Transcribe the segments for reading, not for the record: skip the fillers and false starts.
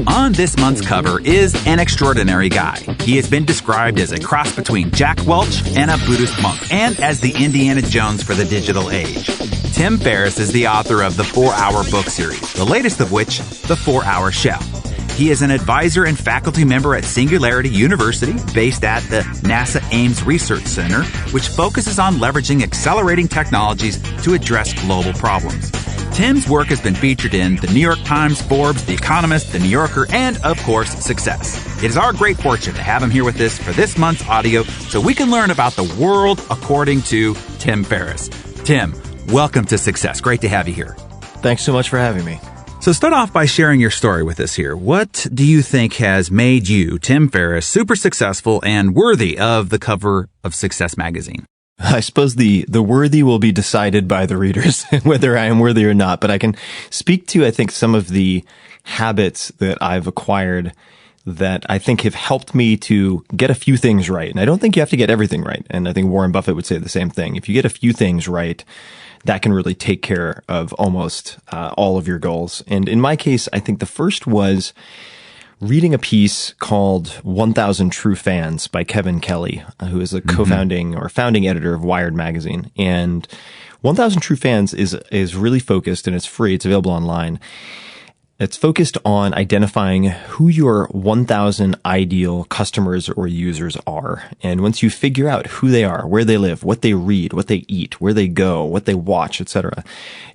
On this month's cover is an extraordinary guy. He has been described as a cross between Jack Welch and a Buddhist monk, and as the Indiana Jones for the digital age. Tim Ferriss is the author of the 4-Hour book series, the latest of which, The 4-Hour Chef. He is an advisor and faculty member at Singularity University, based at the NASA Ames Research Center, which focuses on leveraging accelerating technologies to address global problems. Tim's work has been featured in The New York Times, Forbes, The Economist, The New Yorker, and, of course, Success. It is our great fortune to have him here with us for this month's audio so we can learn about the world according to Tim Ferriss. Tim, welcome to Success. Great to have you here. Thanks so much for having me. So start off by sharing your story with us here. What do you think has made you, Tim Ferriss, super successful and worthy of the cover of Success magazine? I suppose the worthy will be decided by the readers, whether I am worthy or not. But I can speak to, I think, some of the habits that I've acquired that I think have helped me to get a few things right. And I don't think you have to get everything right. And I think Warren Buffett would say the same thing. If you get a few things right, that can really take care of almost all of your goals. And in my case, I think the first was reading a piece called 1,000 True Fans by Kevin Kelly, who is a co-founding or founding editor of Wired magazine. And 1,000 True Fans is really focused, and it's free. It's available online. It's focused on identifying who your 1,000 ideal customers or users are. And once you figure out who they are, where they live, what they read, what they eat, where they go, what they watch, etc.,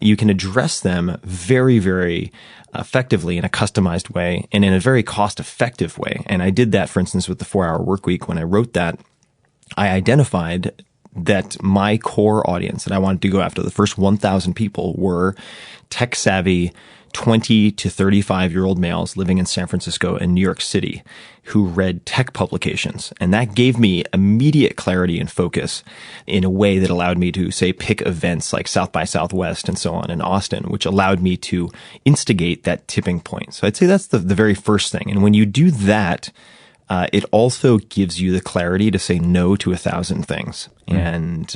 you can address them very, very effectively in a customized way and in a very cost-effective way. And I did that, for instance, with the 4-Hour Workweek. When I wrote that, I identified that my core audience that I wanted to go after, the first 1,000 people, were tech-savvy 20 to 35-year-old males living in San Francisco and New York City who read tech publications. And that gave me immediate clarity and focus in a way that allowed me to, say, pick events like South by Southwest and so on in Austin, which allowed me to instigate that tipping point. So I'd say that's the very first thing. And when you do that, it also gives you the clarity to say no to 1,000 things. And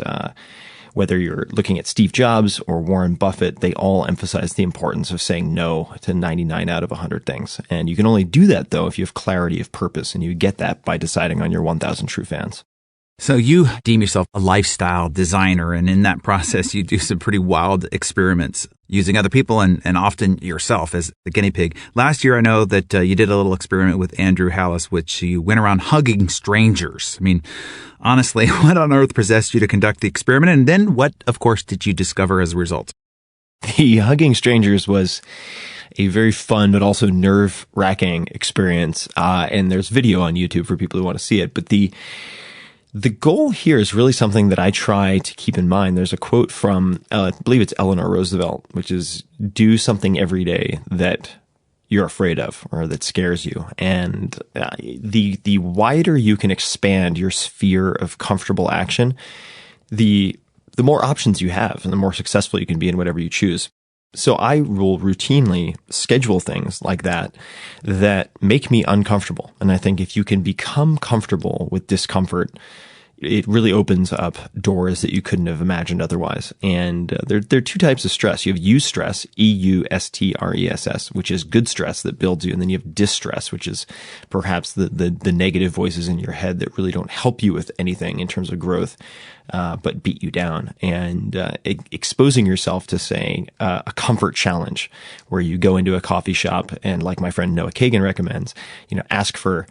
whether you're looking at Steve Jobs or Warren Buffett, they all emphasize the importance of saying no to 99 out of 100 things. And you can only do that, though, if you have clarity of purpose, and you get that by deciding on your 1,000 true fans. So you deem yourself a lifestyle designer, and in that process, you do some pretty wild experiments using other people and often yourself as the guinea pig. Last year, I know that you did a little experiment with Andrew Hallis, which you went around hugging strangers. I mean, honestly, what on earth possessed you to conduct the experiment? And then what, of course, did you discover as a result? The hugging strangers was a very fun but also nerve-wracking experience. And there's video on YouTube for people who want to see it. But the goal here is really something that I try to keep in mind. There's a quote from, I believe it's Eleanor Roosevelt, which is, do something every day that you're afraid of or that scares you. And the wider you can expand your sphere of comfortable action, the more options you have and the more successful you can be in whatever you choose. So I will routinely schedule things like that make me uncomfortable. And I think if you can become comfortable with discomfort, it really opens up doors that you couldn't have imagined otherwise. And there are two types of stress. You have eustress, E-U-S-T-R-E-S-S, which is good stress that builds you. And then you have distress, which is perhaps the negative voices in your head that really don't help you with anything in terms of growth, but beat you down. And exposing yourself to, say, a comfort challenge where you go into a coffee shop and, like my friend Noah Kagan recommends, ask for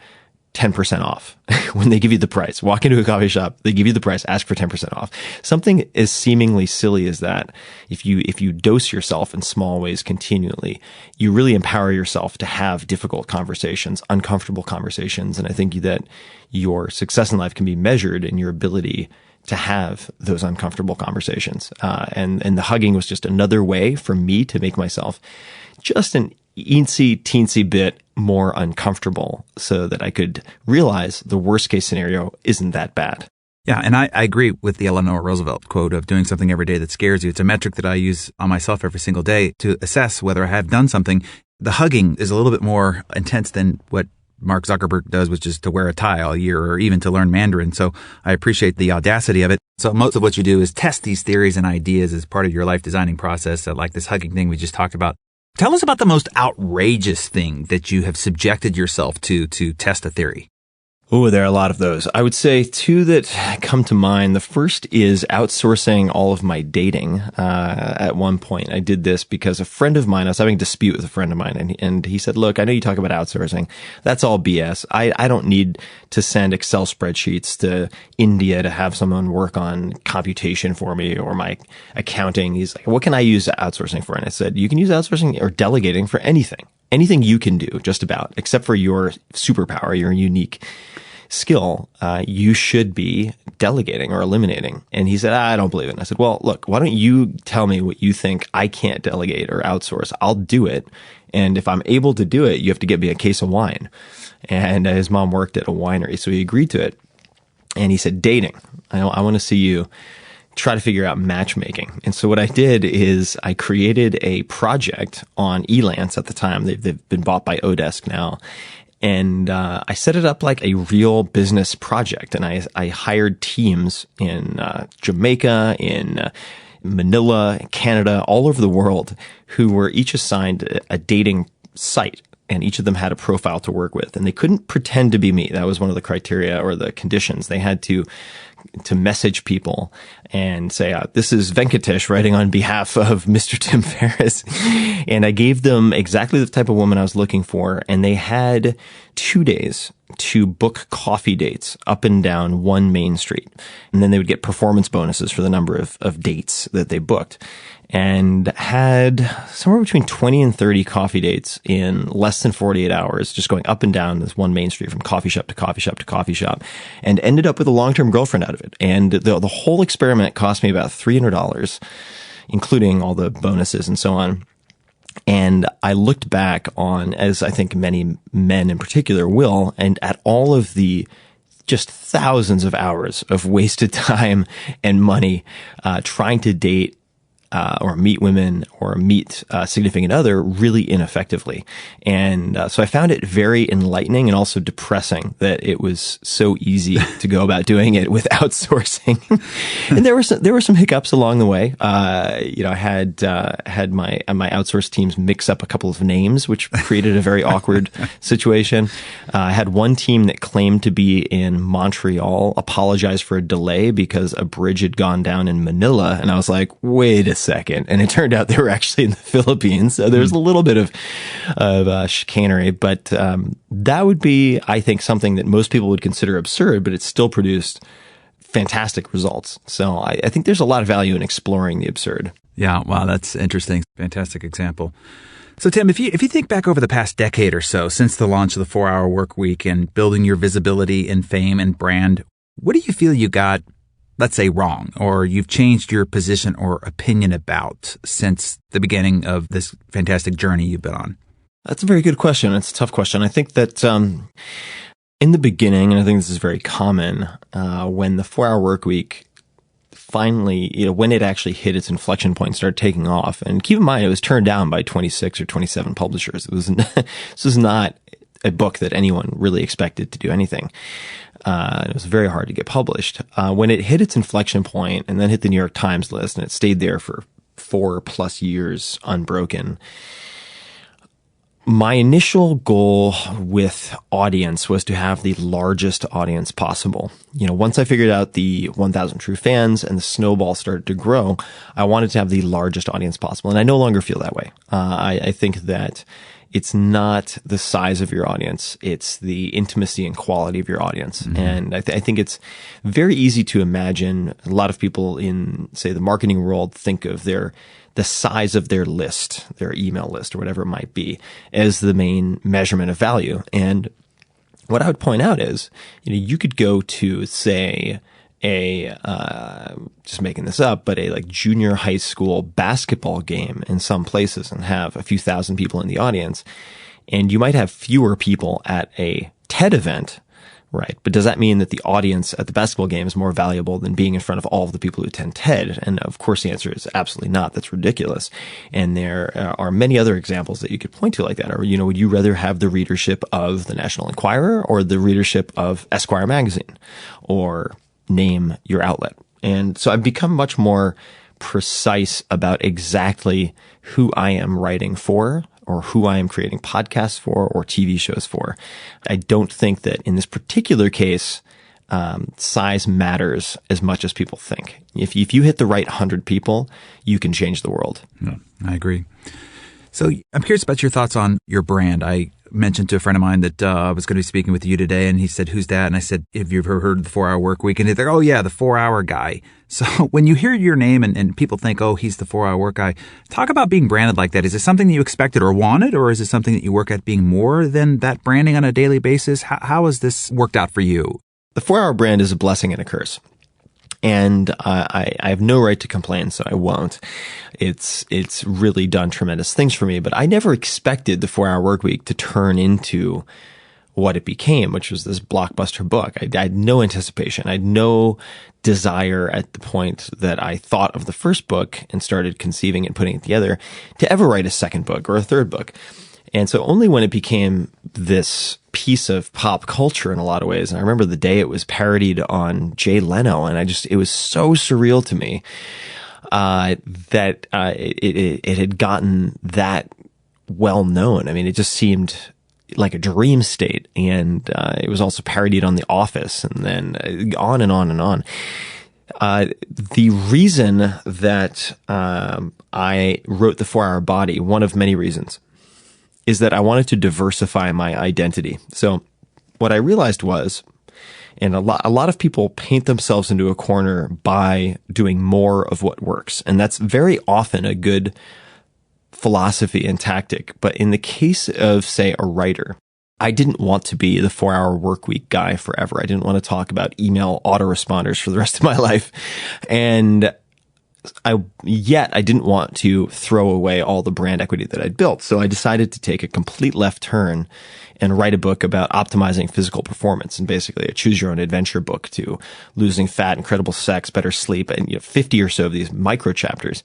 10% off when they give you the price. Walk into a coffee shop, they give you the price, ask for 10% off. Something as seemingly silly as that, if you dose yourself in small ways continually, you really empower yourself to have difficult conversations, uncomfortable conversations. And I think that your success in life can be measured in your ability to have those uncomfortable conversations. And the hugging was just another way for me to make myself just an teensy bit more uncomfortable so that I could realize the worst case scenario isn't that bad. Yeah, and I agree with the Eleanor Roosevelt quote of doing something every day that scares you. It's a metric that I use on myself every single day to assess whether I have done something. The hugging is a little bit more intense than what Mark Zuckerberg does, which is to wear a tie all year or even to learn Mandarin. So I appreciate the audacity of it. So most of what you do is test these theories and ideas as part of your life designing process, like this hugging thing we just talked about. Tell us about the most outrageous thing that you have subjected yourself to test a theory. Oh, there are a lot of those. I would say two that come to mind. The first is outsourcing all of my dating. At one point, I did this because a friend of mine, I was having a dispute with a friend of mine, and he said, look, I know you talk about outsourcing. That's all BS. I don't need to send Excel spreadsheets to India to have someone work on computation for me or my accounting. He's like, what can I use outsourcing for? And I said, you can use outsourcing or delegating for anything. Anything you can do, just about, except for your superpower, your unique skill, you should be delegating or eliminating. And he said, I don't believe it. And I said, well, look, why don't you tell me what you think I can't delegate or outsource? I'll do it. And if I'm able to do it, you have to get me a case of wine. And his mom worked at a winery, so he agreed to it. And he said, dating. I want to see you try to figure out matchmaking. And so what I did is I created a project on Elance at the time. They've been bought by Odesk now. And I set it up like a real business project. And I hired teams in Jamaica, in Manila, Canada, all over the world, who were each assigned a dating site. And each of them had a profile to work with. And they couldn't pretend to be me. That was one of the criteria or the conditions. They had to message people and say, this is Venkatesh writing on behalf of Mr. Tim Ferriss. And I gave them exactly the type of woman I was looking for. And they had 2 days to book coffee dates up and down one main street. And then they would get performance bonuses for the number of dates that they booked. And had somewhere between 20 and 30 coffee dates in less than 48 hours, just going up and down this one main street from coffee shop to coffee shop to coffee shop, and ended up with a long-term girlfriend out of it. And the whole experiment cost me about $300, including all the bonuses and so on. And I looked back on, as I think many men in particular will, and at all of the just thousands of hours of wasted time and money trying to date or meet women or meet a significant other really ineffectively. And so I found it very enlightening and also depressing that it was so easy to go about doing it with outsourcing. And there were some hiccups along the way. I had my outsourced teams mix up a couple of names, which created a very awkward situation. I had one team that claimed to be in Montreal apologize for a delay because a bridge had gone down in Manila. And I was like, wait a second. And it turned out they were actually in the Philippines. So there's a little bit of chicanery, but that would be, I think, something that most people would consider absurd, but it still produced fantastic results. So I think there's a lot of value in exploring the absurd. Yeah. Wow. That's interesting. Fantastic example. So Tim, if you think back over the past decade or so since the launch of the 4-Hour Work Week and building your visibility and fame and brand, what do you feel you got, let's say, wrong, or you've changed your position or opinion about since the beginning of this fantastic journey you've been on? That's a very good question. It's a tough question. I think that in the beginning, and I think this is very common, when the 4-Hour Work Week finally, when it actually hit its inflection point, started taking off. And keep in mind, it was turned down by 26 or 27 publishers. This was not a book that anyone really expected to do anything. It was very hard to get published. When it hit its inflection point and then hit the New York Times list, and it stayed there for 4+ years unbroken, my initial goal with audience was to have the largest audience possible. Once I figured out the 1,000 true fans and the snowball started to grow, I wanted to have the largest audience possible. And I no longer feel that way. I think that it's not the size of your audience. It's the intimacy and quality of your audience. Mm-hmm. And I think it's very easy to imagine. A lot of people in, say, the marketing world think of the size of their list, their email list or whatever it might be, as the main measurement of value. And what I would point out is, you could go to, say, just making this up, but a like junior high school basketball game in some places and have a few thousand people in the audience. And you might have fewer people at a TED event, right? But does that mean that the audience at the basketball game is more valuable than being in front of all of the people who attend TED? And of course the answer is absolutely not. That's ridiculous. And there are many other examples that you could point to like that. Or, would you rather have the readership of the National Enquirer or the readership of Esquire magazine? Or name your outlet. And so I've become much more precise about exactly who I am writing for, or who I am creating podcasts for, or TV shows for. I don't think that in this particular case, size matters as much as people think. If you hit the right 100 people, you can change the world. Yeah, I agree. So I'm curious about your thoughts on your brand. I mentioned to a friend of mine that I was going to be speaking with you today, and he said, "Who's that?" And I said, "Have you ever heard of the 4-Hour Work Week?" And they're, "Oh yeah, the 4-Hour Guy." So when you hear your name and people think, "Oh, he's the 4-Hour Work Guy," talk about being branded like that. Is it something that you expected or wanted, or is it something that you work at being more than that branding on a daily basis? How has this worked out for you? The 4-Hour brand is a blessing and a curse. And I have no right to complain, so I won't. It's really done tremendous things for me, but I never expected the 4-Hour Work Week to turn into what it became, which was this blockbuster book. I had no anticipation. I had no desire at the point that I thought of the first book and started conceiving and putting it together to ever write a second book or a third book. And so only when it became this piece of pop culture in a lot of ways, and I remember the day it was parodied on Jay Leno, and it was so surreal to me that it had gotten that well known. I mean, it just seemed like a dream state, and it was also parodied on The Office, and then on and on and on. The reason that I wrote The 4-Hour Body, one of many reasons, is that I wanted to diversify my identity. So what I realized was, and a lot of people paint themselves into a corner by doing more of what works. And that's very often a good philosophy and tactic. But in the case of, say, a writer, I didn't want to be the 4-Hour Work Week guy forever. I didn't want to talk about email autoresponders for the rest of my life. And I didn't want to throw away all the brand equity that I'd built. So I decided to take a complete left turn and write a book about optimizing physical performance, and basically a choose your own adventure book to losing fat, incredible sex, better sleep, and 50 or so of these micro chapters.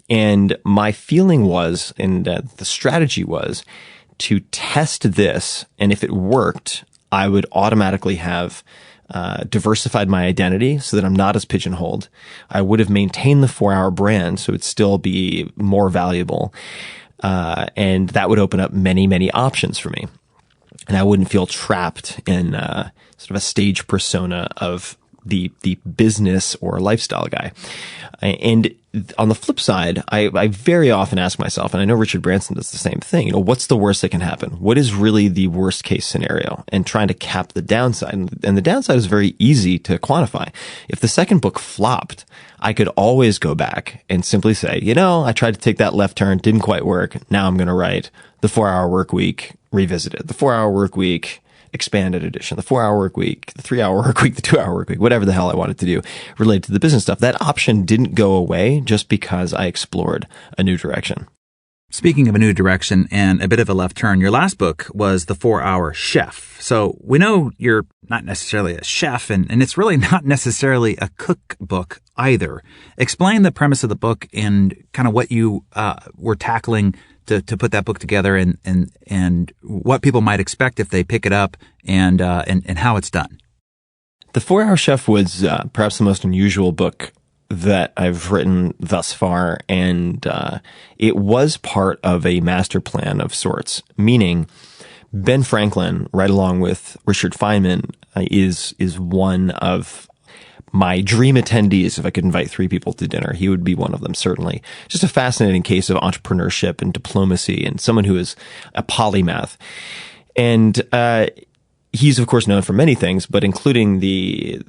And my feeling was, and the strategy was, to test this, and if it worked, I would automatically have diversified my identity so that I'm not as pigeonholed. I would have maintained the 4-Hour brand so it'd still be more valuable. And that would open up many, many options for me. And I wouldn't feel trapped in sort of a stage persona of the business or lifestyle guy. And on the flip side, I very often ask myself, and I know Richard Branson does the same thing, what's the worst that can happen? What is really the worst case scenario? And trying to cap the downside. And the downside is very easy to quantify. If the second book flopped, I could always go back and simply say, I tried to take that left turn, didn't quite work. Now I'm going to write the 4-Hour Work Week revisited, the 4-Hour Work Week expanded edition, the 4-Hour Work Week, the 3-Hour Work Week, the 2-Hour Work Week, whatever the hell I wanted to do related to the business stuff. That option didn't go away just because I explored a new direction. Speaking of a new direction and a bit of a left turn, your last book was The 4-Hour Chef. So we know you're not necessarily a chef, and it's really not necessarily a cookbook either. Explain the premise of the book and kind of what you were tackling to put that book together, and what people might expect if they pick it up, and how it's done. The 4-Hour Chef was perhaps the most unusual book that I've written thus far, and it was part of a master plan of sorts, meaning Ben Franklin, right along with Richard Feynman, is one of my dream attendees. If I could invite 3 people to dinner, he would be one of them, certainly. Just a fascinating case of entrepreneurship and diplomacy, and someone who is a polymath. And he's, of course, known for many things, but including the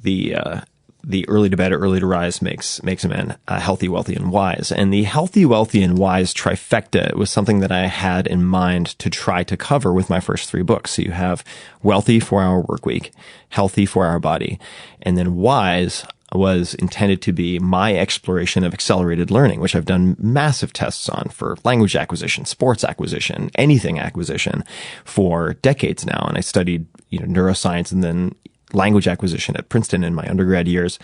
early to bed, early to rise makes a man healthy, wealthy, and wise. And the healthy, wealthy, and wise trifecta was something that I had in mind to try to cover with my first 3 books. So you have wealthy, 4-Hour Work Week, healthy, 4-Hour Body, and then wise was intended to be my exploration of accelerated learning, which I've done massive tests on for language acquisition, sports acquisition, anything acquisition for decades now. And I studied, neuroscience and then language acquisition at Princeton in my undergrad years,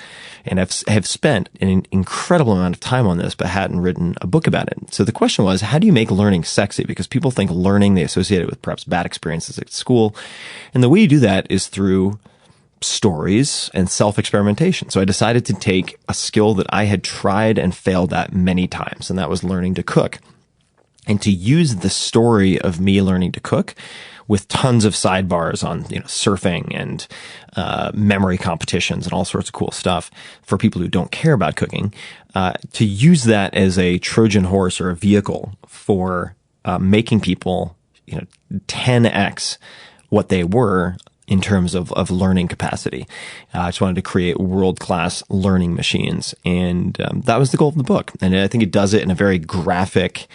and have spent an incredible amount of time on this, but hadn't written a book about it. So the question was, how do you make learning sexy? Because people think learning, they associate it with perhaps bad experiences at school. And the way you do that is through stories and self-experimentation. So I decided to take a skill that I had tried and failed at many times, and that was learning to cook. And to use the story of me learning to cook with tons of sidebars on, surfing and memory competitions and all sorts of cool stuff for people who don't care about cooking, to use that as a Trojan horse or a vehicle for making people, 10x what they were in terms of learning capacity. I just wanted to create world-class learning machines. And that was the goal of the book. And I think it does it in a very graphic,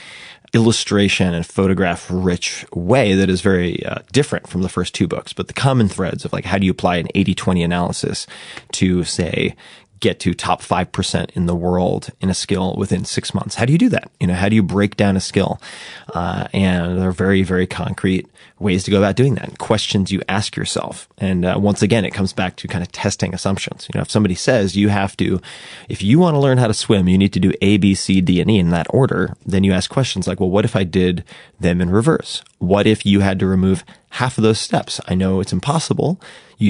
illustration and photograph rich way that is very different from the first two books. But the common threads of like, how do you apply an 80-20 analysis to, say, get to top 5% in the world in a skill within 6 months? How do you do that? How do you break down a skill? And there are very, very concrete ways to go about doing that. Questions you ask yourself. And once again, it comes back to kind of testing assumptions. If somebody says if you want to learn how to swim, you need to do A, B, C, D, and E in that order, then you ask questions like, well, what if I did them in reverse? What if you had to remove half of those steps? I know it's impossible,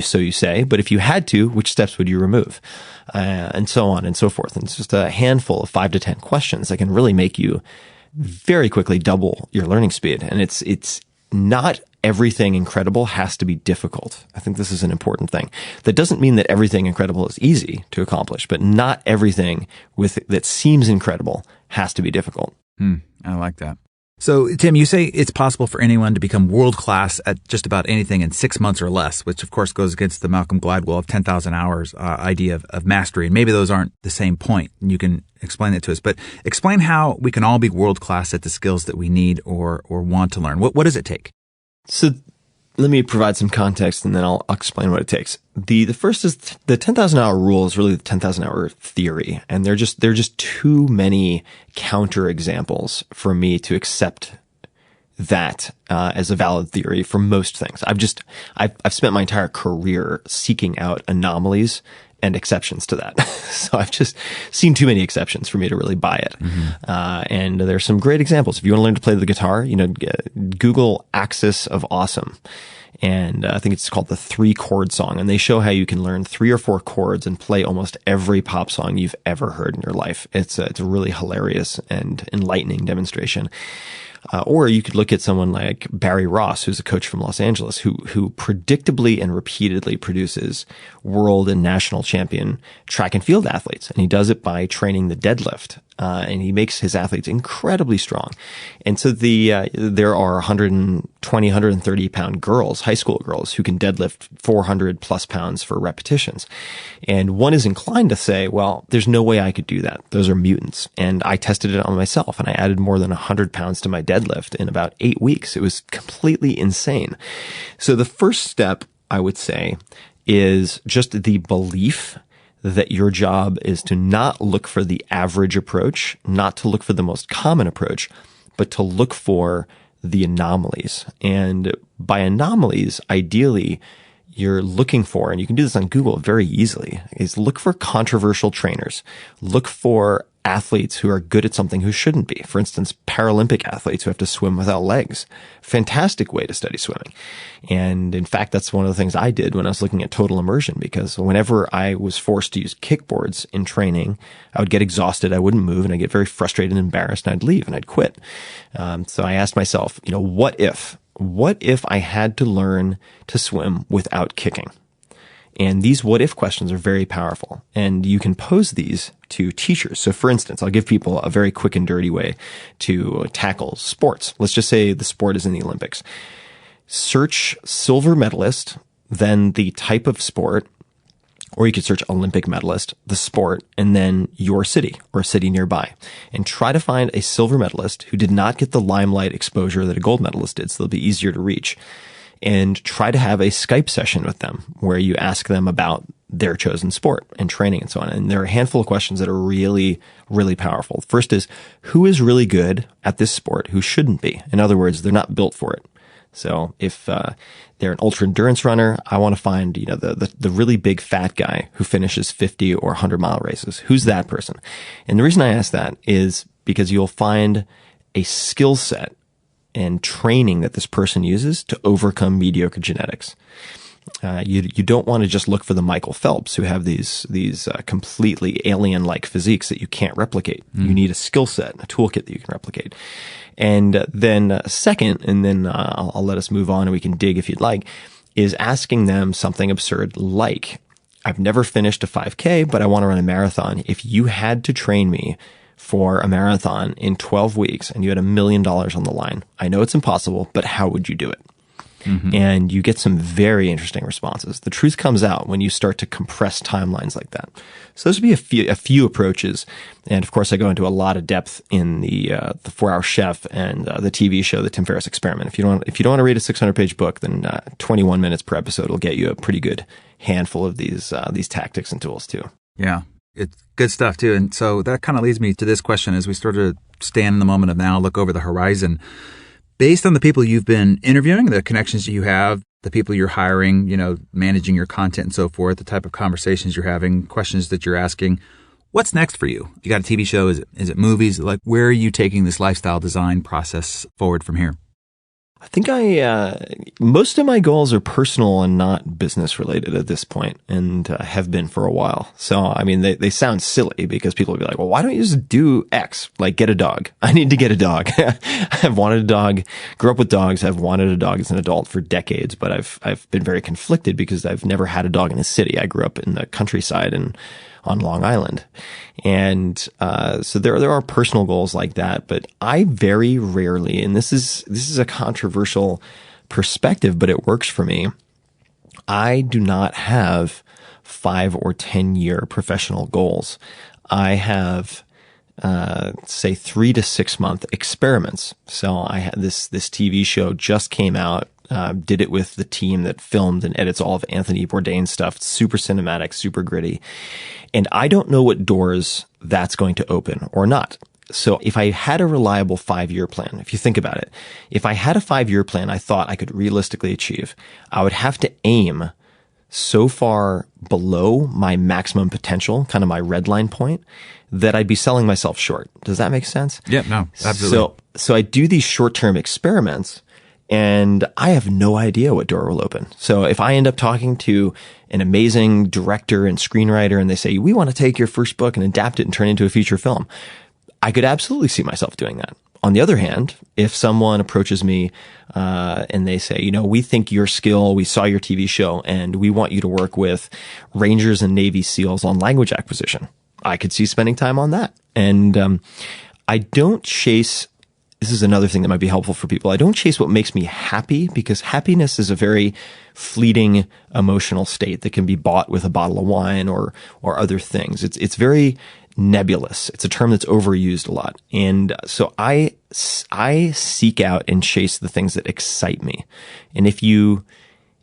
so you say, but if you had to, which steps would you remove? And so on and so forth. And it's just a handful of 5 to 10 questions that can really make you very quickly double your learning speed. And it's not everything incredible has to be difficult. I think this is an important thing. That doesn't mean that everything incredible is easy to accomplish, but not everything that seems incredible has to be difficult. I like that. So, Tim, you say it's possible for anyone to become world-class at just about anything in 6 months or less, which of course goes against the Malcolm Gladwell of 10,000 hours idea of mastery. And maybe those aren't the same point. And you can explain that to us. But explain how we can all be world-class at the skills that we need or want to learn. What does it take? So let me provide some context and then I'll explain what it takes. The first is the 10,000 hour rule is really the 10,000 hour theory. And there are just too many counter examples for me to accept that as a valid theory for most things. I've spent my entire career seeking out anomalies and exceptions to that. So I've just seen too many exceptions for me to really buy it. And there's some great examples. If you want to learn to play the guitar, Google Axis of Awesome. And I think it's called the 3-chord song. And they show how you can learn 3 or 4 chords and play almost every pop song you've ever heard in your life. It's a really hilarious and enlightening demonstration. Or you could look at someone like Barry Ross, who's a coach from Los Angeles, who predictably and repeatedly produces world and national champion track and field athletes. And he does it by training the deadlift. And he makes his athletes incredibly strong. And so there are 120, 130 pound girls, high school girls, who can deadlift 400 plus pounds for repetitions. And one is inclined to say, well, there's no way I could do that. Those are mutants. And I tested it on myself and I added more than 100 pounds to my deadlift in about 8 weeks. It was completely insane. So the first step, I would say, is just the belief that your job is to not look for the average approach, not to look for the most common approach, but to look for the anomalies. And by anomalies, ideally, you're looking for, and you can do this on Google very easily, is look for controversial trainers. Look for athletes who are good at something who shouldn't be. For instance, Paralympic athletes who have to swim without legs. Fantastic way to study swimming. And in fact, that's one of the things I did when I was looking at total immersion, because whenever I was forced to use kickboards in training, I would get exhausted, I wouldn't move, and I'd get very frustrated and embarrassed, and I'd leave and I'd quit. So I asked myself, what if I had to learn to swim without kicking? And these what if questions are very powerful, and you can pose these to teachers. So for instance, I'll give people a very quick and dirty way to tackle sports. Let's just say the sport is in the Olympics. Search silver medalist, then the type of sport, or you could search Olympic medalist, the sport, and then your city or a city nearby. And try to find a silver medalist who did not get the limelight exposure that a gold medalist did, so they'll be easier to reach. And try to have a Skype session with them where you ask them about their chosen sport and training and so on. And there are a handful of questions that are really, really powerful. First is, who is really good at this sport who shouldn't be? In other words, they're not built for it. So if they're an ultra endurance runner, I want to find the really big fat guy who finishes 50 or 100-mile races. Who's that person? And the reason I ask that is because you'll find a skill set and training that this person uses to overcome mediocre genetics. You don't want to just look for the Michael Phelps who have these completely alien-like physiques that you can't replicate. You need a skill set, a toolkit that you can replicate. And then second, and then I'll let us move on and we can dig if you'd like, is asking them something absurd like, I've never finished a 5K, but I want to run a marathon. If you had to train me for a marathon in 12 weeks and you had $1 million on the line, I know it's impossible, but how would you do it? And you get some very interesting responses. The truth comes out when you start to compress timelines like that. So those would be a few approaches. And of course, I go into a lot of depth in the 4-Hour Chef and the TV show, The Tim Ferriss Experiment. If you don't want to read a 600-page book, then 21 minutes per episode will get you a pretty good handful of these tactics and tools too. Yeah, it's good stuff too. And so that kind of leads me to this question as we sort of stand in the moment of now, look over the horizon. Based on the people you've been interviewing, the connections you have, the people you're hiring, managing your content and so forth, the type of conversations you're having, questions that you're asking, what's next for you? You got a TV show? Is it movies? Like, where are you taking this lifestyle design process forward from here? I think most of my goals are personal and not business related at this point, and have been for a while. So, I mean, they sound silly because people will be like, well, why don't you just do X? Like, get a dog. I need to get a dog. I've wanted a dog, grew up with dogs. I've wanted a dog as an adult for decades, but I've been very conflicted because I've never had a dog in a city. I grew up in the countryside and on Long Island. And so there are personal goals like that, but I very rarely, and this is a controversial perspective, but it works for me. I do not have 5 or 10 year professional goals. I have say 3 to 6 month experiments. So I had this TV show just came out. Did it with the team that filmed and edits all of Anthony Bourdain's stuff. It's super cinematic, super gritty. And I don't know what doors that's going to open or not. So if I had a reliable 5-year plan, if you think about it, if I had a 5-year plan I thought I could realistically achieve, I would have to aim so far below my maximum potential, kind of my red line point, that I'd be selling myself short. Does that make sense? Yeah, no, absolutely. So I do these short-term experiments, and I have no idea what door will open. So if I end up talking to an amazing director and screenwriter and they say, we want to take your first book and adapt it and turn it into a feature film, I could absolutely see myself doing that. On the other hand, if someone approaches me and they say, we think your skill, we saw your TV show, and we want you to work with Rangers and Navy SEALs on language acquisition, I could see spending time on that. And I don't chase. This is another thing that might be helpful for people. I don't chase what makes me happy, because happiness is a very fleeting emotional state that can be bought with a bottle of wine or other things. It's very nebulous. It's a term that's overused a lot. And so I seek out and chase the things that excite me. And if you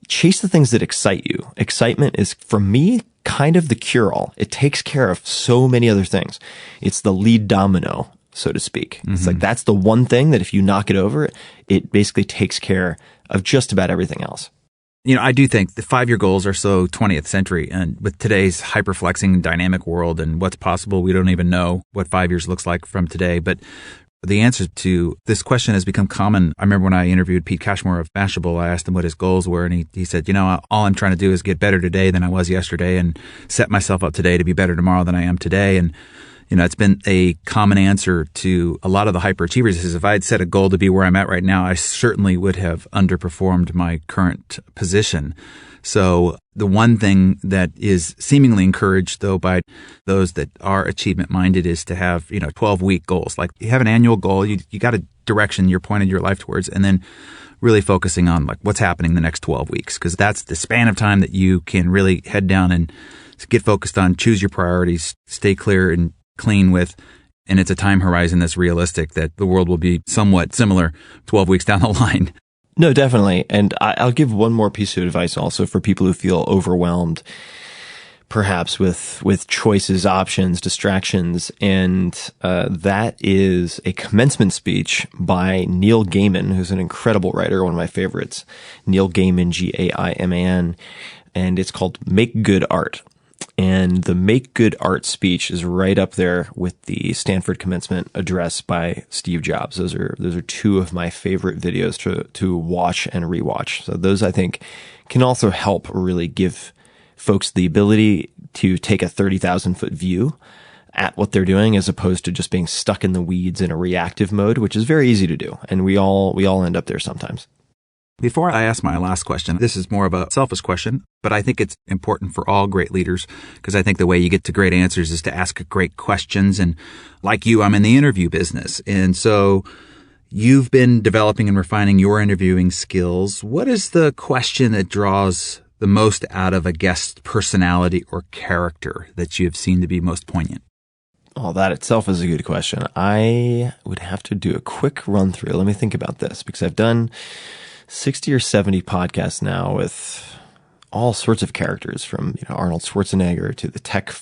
chase the things that excite you, excitement is, for me, kind of the cure-all. It takes care of so many other things. It's the lead domino, so to speak. It's like, that's the one thing that if you knock it over, it basically takes care of just about everything else. I do think the 5-year goals are so 20th century, and with today's hyper-flexing dynamic world and what's possible, we don't even know what 5 years looks like from today. But the answer to this question has become common. I remember when I interviewed Pete Cashmore of Mashable, I asked him what his goals were, and he said, all I'm trying to do is get better today than I was yesterday and set myself up today to be better tomorrow than I am today. And it's been a common answer to a lot of the hyperachievers is, if I had set a goal to be where I'm at right now, I certainly would have underperformed my current position. So the one thing that is seemingly encouraged, though, by those that are achievement minded is to have, 12-week goals. Like, you have an annual goal, you got a direction you're pointing your life towards, and then really focusing on like what's happening the next 12 weeks, because that's the span of time that you can really head down and get focused on, choose your priorities, stay clear and clean with, and it's a time horizon that's realistic, that the world will be somewhat similar 12 weeks down the line. No, definitely. And I'll give one more piece of advice also for people who feel overwhelmed, perhaps with choices, options, distractions. And that is a commencement speech by Neil Gaiman, who's an incredible writer, one of my favorites. Neil Gaiman, Gaiman. And it's called Make Good Art. And the Make Good Art speech is right up there with the Stanford commencement address by Steve Jobs. Those are two of my favorite videos to watch and rewatch. So those, I think, can also help really give folks the ability to take a 30,000-foot view at what they're doing, as opposed to just being stuck in the weeds in a reactive mode, which is very easy to do. And we all end up there sometimes. Before I ask my last question, this is more of a selfish question, but I think it's important for all great leaders, because I think the way you get to great answers is to ask great questions. And like you, I'm in the interview business. And so you've been developing and refining your interviewing skills. What is the question that draws the most out of a guest's personality or character that you have seen to be most poignant? Oh, that itself is a good question. I would have to do a quick run through. Let me think about this, because I've done 60 or 70 podcasts now with all sorts of characters, from Arnold Schwarzenegger to the tech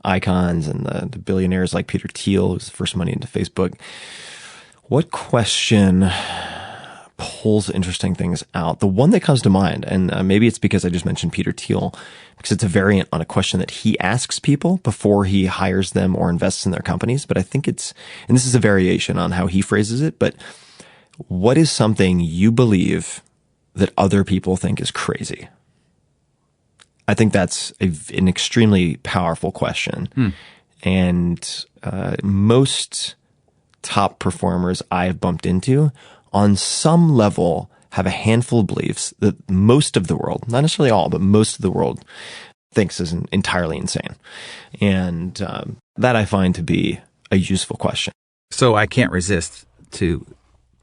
icons and the billionaires like Peter Thiel, who's the first money into Facebook. What question pulls interesting things out? The one that comes to mind, and maybe it's because I just mentioned Peter Thiel, because it's a variant on a question that he asks people before he hires them or invests in their companies. But I think and this is a variation on how he phrases it, but what is something you believe that other people think is crazy? I think that's an extremely powerful question. And most top performers I've bumped into on some level have a handful of beliefs that most of the world, not necessarily all, but most of the world thinks is entirely insane. And that I find to be a useful question. So I can't resist to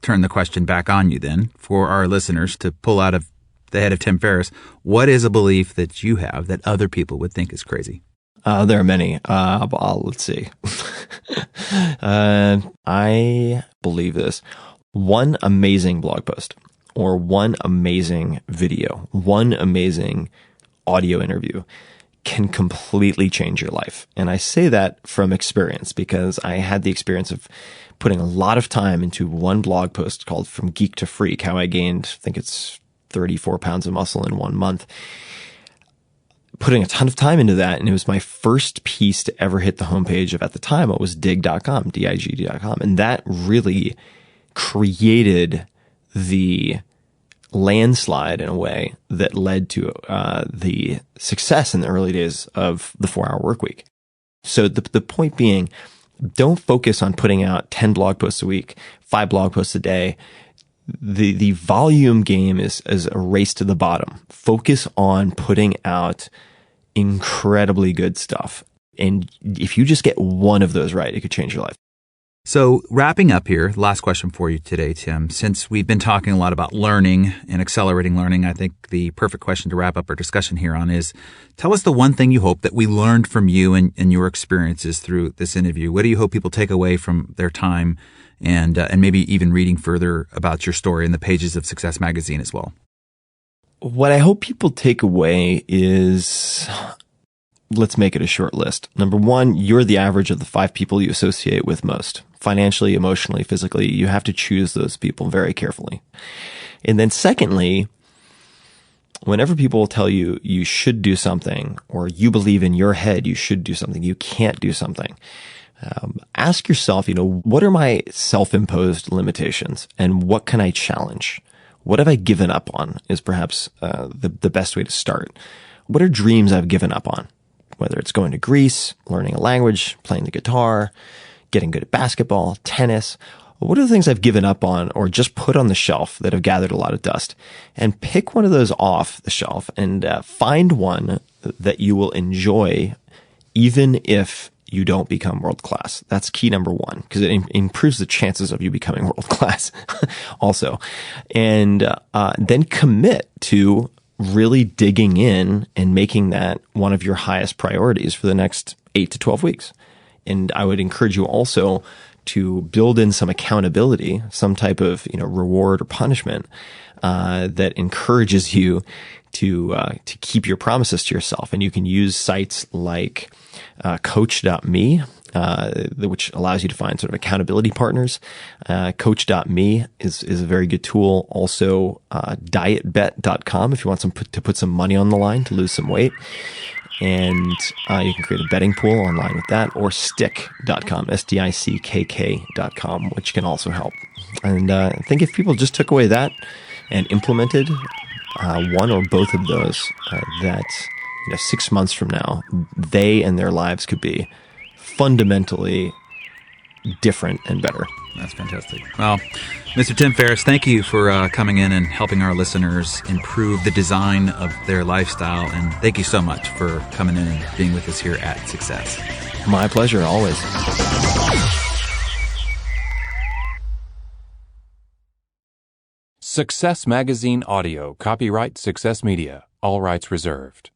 turn the question back on you then, for our listeners to pull out of the head of Tim Ferriss. What is a belief that you have that other people would think is crazy? There are many. Let's see. I believe this. One amazing blog post, or one amazing video, one amazing audio interview can completely change your life. And I say that from experience, because I had the experience of putting a lot of time into one blog post called From Geek to Freak, how I gained, I think it's 34 pounds of muscle in 1 month. Putting a ton of time into that, and it was my first piece to ever hit the homepage of, at the time, it was dig.com, dig.com. And that really created the landslide in a way that led to the success in the early days of the 4-Hour Workweek. So the point being, don't focus on putting out 10 blog posts a week, 5 blog posts a day. The volume game is a race to the bottom. Focus on putting out incredibly good stuff. And if you just get one of those right, it could change your life. So wrapping up here, last question for you today, Tim. Since we've been talking a lot about learning and accelerating learning, I think the perfect question to wrap up our discussion here on is, tell us the one thing you hope that we learned from you and your experiences through this interview. What do you hope people take away from their time, and maybe even reading further about your story in the pages of Success Magazine as well? What I hope people take away is, let's make it a short list. Number one, you're the average of the 5 people you associate with most. Financially, emotionally, physically, you have to choose those people very carefully. And then secondly, whenever people tell you you should do something, or you believe in your head you should do something, you can't do something, ask yourself, what are my self-imposed limitations, and what can I challenge? What have I given up on is perhaps the best way to start. What are dreams I've given up on? Whether it's going to Greece, learning a language, playing the guitar, getting good at basketball, tennis. What are the things I've given up on or just put on the shelf that have gathered a lot of dust? And pick one of those off the shelf and find one that you will enjoy, even if you don't become world class. That's key number one, because it improves the chances of you becoming world class also. And then commit to really digging in and making that one of your highest priorities for the next 8 to 12 weeks. And I would encourage you also to build in some accountability, some type of reward or punishment that encourages you to keep your promises to yourself. And you can use sites like coach.me, which allows you to find sort of accountability partners. Coach.me is a very good tool. Also, dietbet.com if you want to put some money on the line to lose some weight. And you can create a betting pool online with that, or stick.com, stickk.com, which can also help. And I think if people just took away that and implemented one or both of those, that 6 months from now, they and their lives could be fundamentally different and better. That's fantastic. Well, Mr. Tim Ferriss, thank you for coming in and helping our listeners improve the design of their lifestyle. And thank you so much for coming in and being with us here at Success. My pleasure, always. Success Magazine Audio, copyright Success Media, all rights reserved.